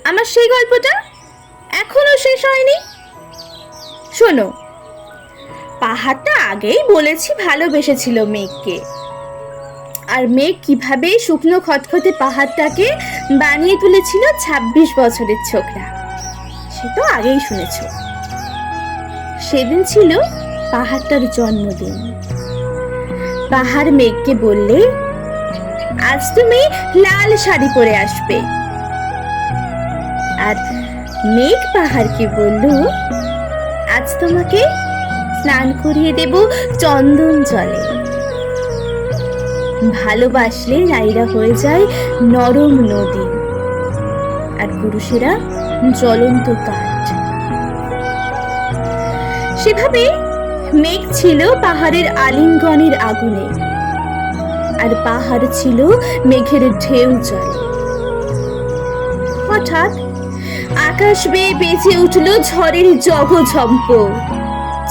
আমার সেই গল্পটা এখনো শেষ হয়নি। শোনো, পাহাড়টা আগেই বলেছি ভালোবেসেছিল মেঘকে, আর মেঘ কিভাবে শুকনো খটখটে পাহাড়টাকে বানিয়ে তুলেছিল ২৬ বছরের ছোকরা, সে তো আগেই শুনেছ। সেদিন ছিল পাহাড়টার জন্মদিন। পাহাড় মেঘকে বললে, আজ তুমি লাল শাড়ি পরে আসবে। আর মেঘ পাহাড়কে বলল, আজ তোমাকে স্নান করিয়ে দেব চন্দন জলে। ভালোবাসলে নারীরা হয়ে যায় নরম নদী, আর পুরুষেরা জ্বলন্ত কাঠ। সেভাবে মেঘ ছিল পাহাড়ের আলিঙ্গনের আগুনে, আর পাহাড় ছিল মেঘের ঢেউ জলে। হঠাৎ আকাশ বেয়ে বেজে উঠল ঝড়ের জগঝম্প।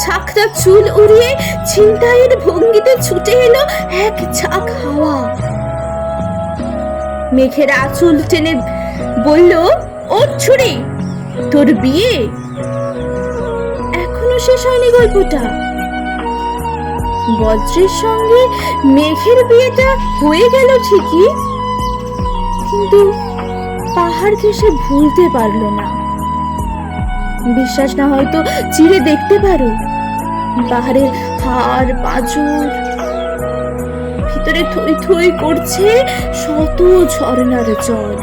ছাকরা চুল উড়িয়ে ছিনতাইয়ের ভঙ্গিতে ছুটে এলো এক ঝাঁক হাওয়া। মেঘের আঁচল টেনে বলল, ও ছুরি, তোর বিয়ে এখনো শেষ হয়নি গল্পটা। বজ্রের সঙ্গে মেঘের বিয়েটা হয়ে গেল ঠিকই, কিন্তু পাহাড়কে সে ভুলতে পারল না। বিশ্বাস না হয়তো চিরে দেখতে পারো, পাহাড়ের হাড় পাঁজর, ভিতরে থই থই করছে শত ঝর্ণার জল।